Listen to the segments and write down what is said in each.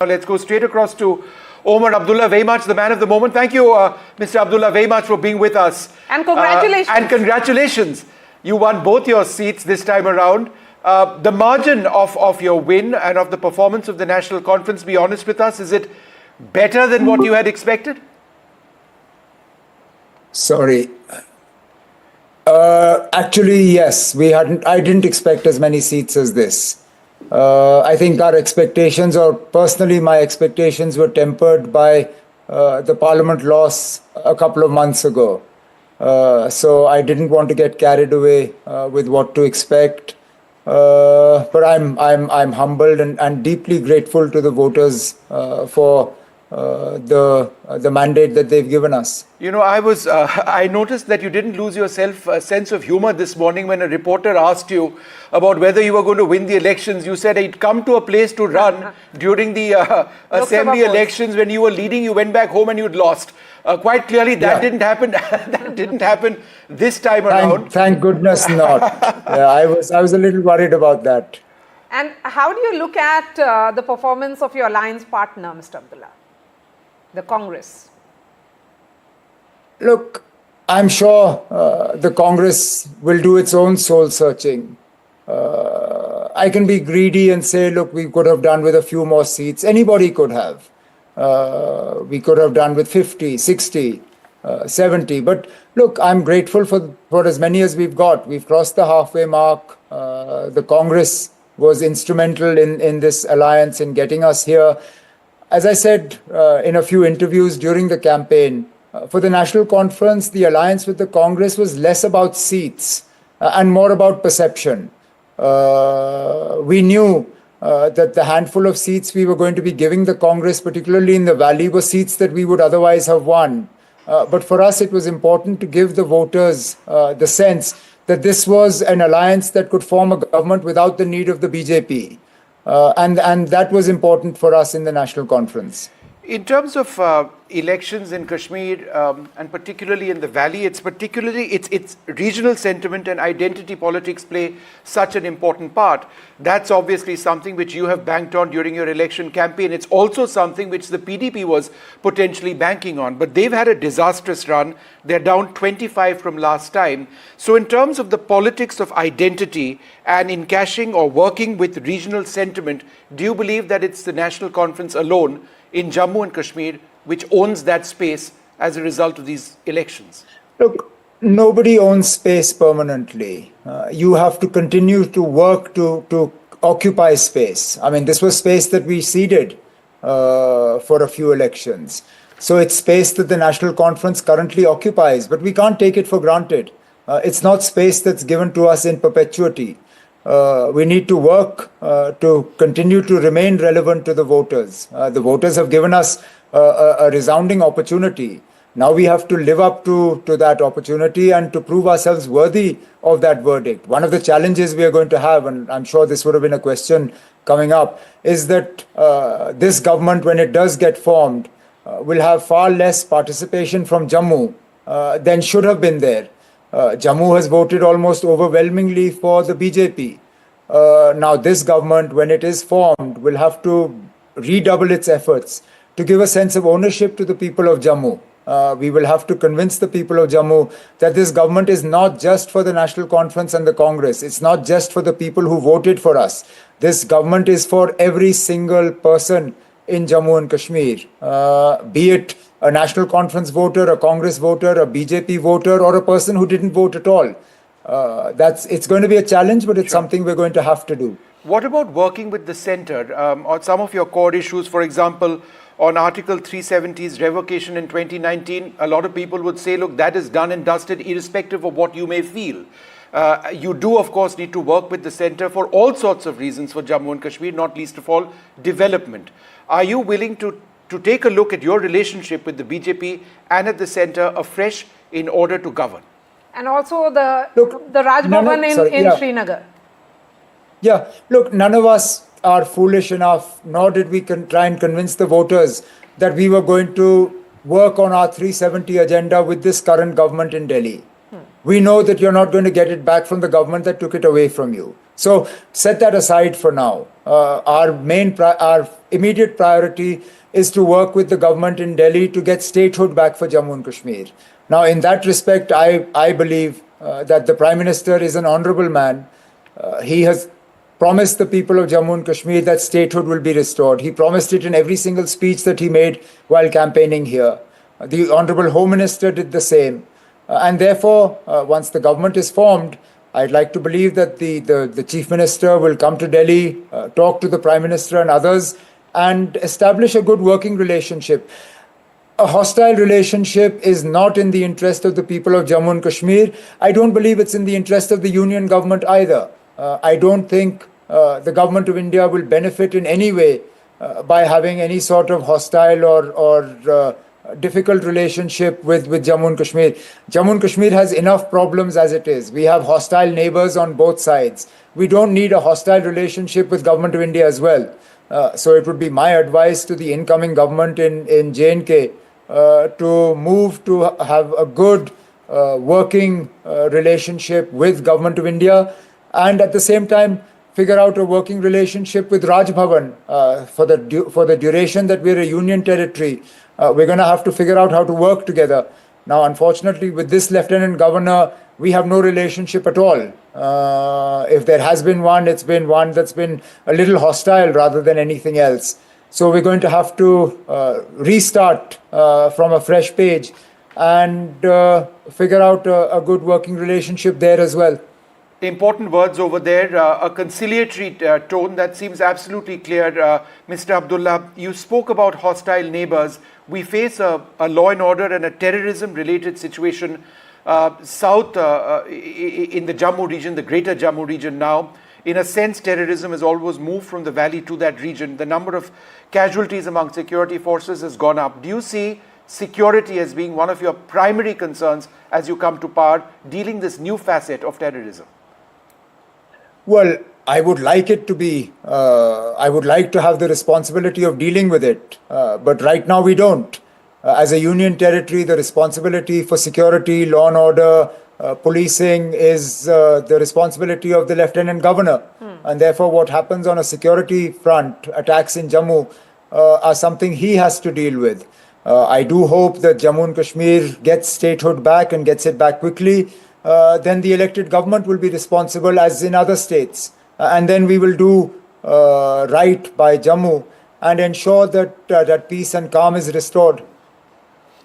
Now let's go straight across to Omar Abdullah, very much the man of the moment. Thank you, Mr. Abdullah, very much for being with us. And congratulations. And congratulations. You won both your seats this time around. The margin of your win and of the performance of the National Conference, be honest with us, is it better than what you had expected? Sorry. Actually, yes. I didn't expect as many seats as this. I think our expectations, or personally my expectations, were tempered by the Parliament loss a couple of months ago. So I didn't want to get carried away with what to expect. But I'm humbled and deeply grateful to the voters for the mandate that they've given us. You know, I noticed that you didn't lose your sense of humor this morning when a reporter asked you about whether you were going to win the elections. You said he'd come to a place to run during the assembly elections. When you were leading, you went back home and you'd lost. Quite clearly, that didn't happen. That didn't happen this time around. Thank goodness not. I was a little worried about that. And how do you look at the performance of your alliance partner, Mr. Abdullah, the Congress? Look, I'm sure the Congress will do its own soul searching. I can be greedy and say, look, we could have done with a few more seats. Anybody could have. We could have done with 50, 60, 70. But look, I'm grateful for as many as we've got. We've crossed the halfway mark. The Congress was instrumental in this alliance in getting us here. As I said in a few interviews during the campaign, for the National Conference, the alliance with the Congress was less about seats and more about perception. We knew that the handful of seats we were going to be giving the Congress, particularly in the Valley, were seats that we would otherwise have won. But for us, it was important to give the voters the sense that this was an alliance that could form a government without the need of the BJP. And that was important for us in the National Conference. In terms of elections in Kashmir, and particularly in the Valley, it's regional sentiment and identity politics play such an important part. That's obviously something which you have banked on during your election campaign. It's also something which the PDP was potentially banking on. But they've had a disastrous run. They're down 25 from last time. So in terms of the politics of identity and in cashing or working with regional sentiment, do you believe that it's the National Conference alone in Jammu and Kashmir which owns that space as a result of these elections? Look, nobody owns space permanently. You have to continue to work to occupy space. I mean, this was space that we ceded for a few elections. So it's space that the National Conference currently occupies, but we can't take it for granted. It's not space that's given to us in perpetuity. We need to work to continue to remain relevant to the voters. The voters have given us a resounding opportunity. Now we have to live up to that opportunity and to prove ourselves worthy of that verdict. One of the challenges we are going to have, and I'm sure this would have been a question coming up, is that this government, when it does get formed, will have far less participation from Jammu than should have been there. Jammu has voted almost overwhelmingly for the BJP. Now this government, when it is formed, will have to redouble its efforts to give a sense of ownership to the people of Jammu. We will have to convince the people of Jammu that this government is not just for the National Conference and the Congress. It's not just for the people who voted for us. This government is for every single person in Jammu and Kashmir, be it a National Conference voter, a Congress voter, a BJP voter, or a person who didn't vote at all. It's going to be a challenge, but it's something we're going to have to do. What about working with the centre on some of your core issues? For example, on Article 370's revocation in 2019, a lot of people would say, look, that is done and dusted irrespective of what you may feel. You do, of course, need to work with the centre for all sorts of reasons for Jammu and Kashmir, not least of all, development. Are you willing to take a look at your relationship with the BJP and at the centre afresh in order to govern? And also the Raj Bhavan in Srinagar. Yeah, look, none of us are foolish enough, nor did we try and convince the voters that we were going to work on our 370 agenda with this current government in Delhi. We know that you're not going to get it back from the government that took it away from you. So set that aside for now. our immediate priority is to work with the government in Delhi to get statehood back for Jammu and Kashmir. Now, in that respect, I believe that the Prime Minister is an honorable man. He has promised the people of Jammu and Kashmir that statehood will be restored. He promised it in every single speech that he made while campaigning here. The Honorable Home Minister did the same. And therefore, once the government is formed, I'd like to believe that the Chief Minister will come to Delhi, talk to the Prime Minister and others, and establish a good working relationship. A hostile relationship is not in the interest of the people of Jammu and Kashmir. I don't believe it's in the interest of the union government either. I don't think the government of India will benefit in any way by having any sort of hostile or difficult relationship with Jammu and Kashmir. Jammu and Kashmir has enough problems as it is. We have hostile neighbors on both sides. We don't need a hostile relationship with government of India as well. So it would be my advice to the incoming government in J&K to move to have a good working relationship with government of India, and at the same time figure out a working relationship with Raj Bhavan for the duration that we're a union territory. We're going to have to figure out how to work together. Now, unfortunately, with this Lieutenant Governor, we have no relationship at all. If there has been one, it's been one that's been a little hostile rather than anything else. So we're going to have to restart from a fresh page and figure out a good working relationship there as well. Important words over there, a conciliatory tone that seems absolutely clear. Mr. Abdullah, you spoke about hostile neighbors. We face a law and order and a terrorism-related situation south in the Jammu region, the greater Jammu region now. In a sense, terrorism has always moved from the valley to that region. The number of casualties among security forces has gone up. Do you see security as being one of your primary concerns as you come to power, dealing this new facet of terrorism? Well, I would like it to be, I would like to have the responsibility of dealing with it, but right now we don't. As a union territory, the responsibility for security, law and order, policing is the responsibility of the Lieutenant Governor. And therefore what happens on a security front, attacks in Jammu, are something he has to deal with. I do hope that Jammu and Kashmir gets statehood back and gets it back quickly. Then the elected government will be responsible as in other states. And then we will do right by Jammu and ensure that peace and calm is restored.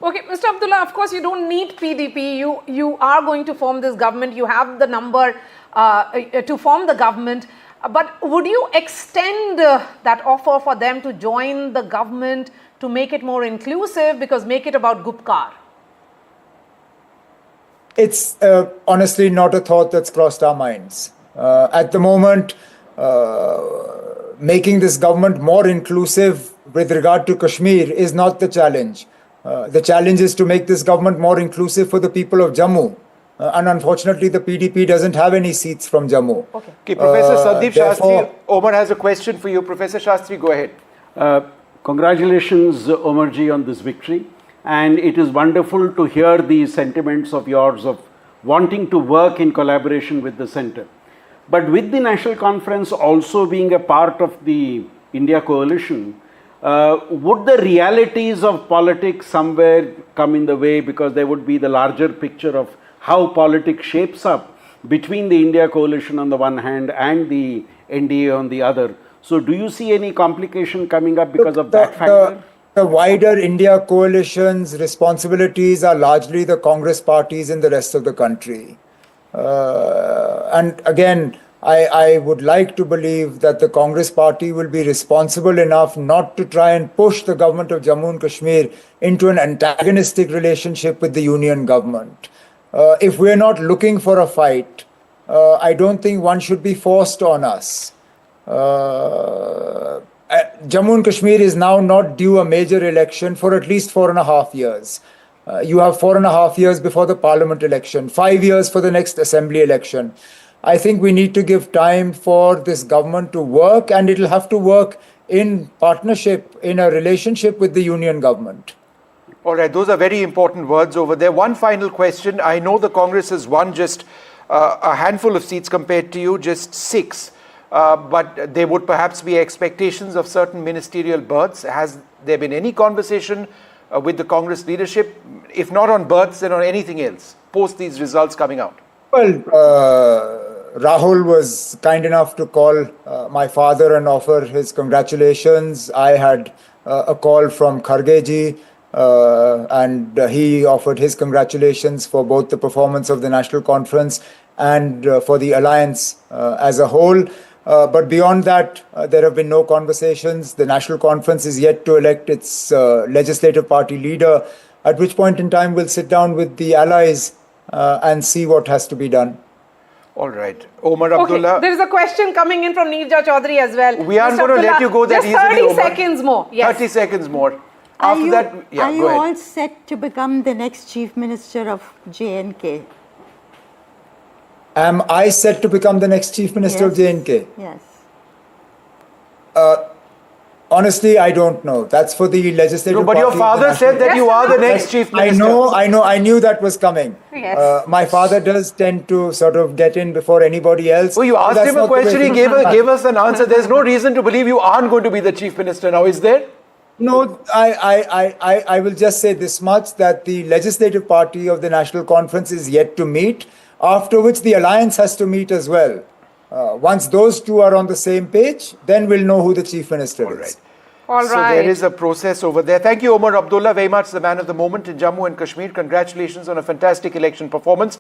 Okay, Mr. Abdullah, of course you don't need PDP. You are going to form this government. You have the number to form the government. But would you extend that offer for them to join the government to make it more inclusive, because make it about Gupkar? It's honestly not a thought that's crossed our minds. At the moment, making this government more inclusive with regard to Kashmir is not the challenge. The challenge is to make this government more inclusive for the people of Jammu. And unfortunately, the PDP doesn't have any seats from Jammu. Okay, Professor Sandeep Shastri, Omar has a question for you. Professor Shastri, go ahead. Congratulations, Omarji, on this victory. And it is wonderful to hear these sentiments of yours of wanting to work in collaboration with the centre. But with the National Conference also being a part of the India coalition, would the realities of politics somewhere come in the way, because there would be the larger picture of how politics shapes up between the India coalition on the one hand and the NDA on the other? So do you see any complication coming up because of that factor? The wider India coalition's responsibilities are largely the Congress parties in the rest of the country. And again, I would like to believe that the Congress party will be responsible enough not to try and push the government of Jammu and Kashmir into an antagonistic relationship with the union government. If we're not looking for a fight, I don't think one should be forced on us. Jammu and Kashmir is now not due a major election for at least 4.5 years. You have 4.5 years before the parliament election, 5 years for the next assembly election. I think we need to give time for this government to work, and it'll have to work in partnership, in a relationship with the union government. All right, those are very important words over there. One final question. I know the Congress has won just a handful of seats compared to you, just 6. but there would perhaps be expectations of certain ministerial berths. Has there been any conversation with the Congress leadership, if not on berths, then on anything else, post these results coming out? Well, Rahul was kind enough to call my father and offer his congratulations. I had a call from Khargeji, and he offered his congratulations for both the performance of the National Conference and for the alliance as a whole. But beyond that, there have been no conversations. The National Conference is yet to elect its legislative party leader, at which point in time we'll sit down with the allies and see what has to be done. All right. Omar Okay, Abdullah. there is a question coming in from Neerja Chaudhary as well. We aren't Mr. going to let Abdullah, you go that just easily, 30 Omar. seconds more. Yes. 30 seconds more. Are After you, that, yeah, are you go ahead. all set to become the next chief minister of J&K? Am I set to become the next chief minister of J&K? Yes. Honestly, I don't know. That's for the legislative No, but party your of the father National said that you are the next chief minister. I knew that was coming. Yes. My father does tend to sort of get in before anybody else. Oh, you But asked that's him a not the way question, he things gave us an answer. There's no reason to believe you aren't going to be the chief minister now, is there? No, I will just say this much, that the legislative party of the National Conference is yet to meet, after which the alliance has to meet as well. Once those two are on the same page, then we'll know who the chief minister is. All So right. there is a process over there. Thank you, Omar Abdullah, very much the man of the moment in Jammu and Kashmir. Congratulations on a fantastic election performance.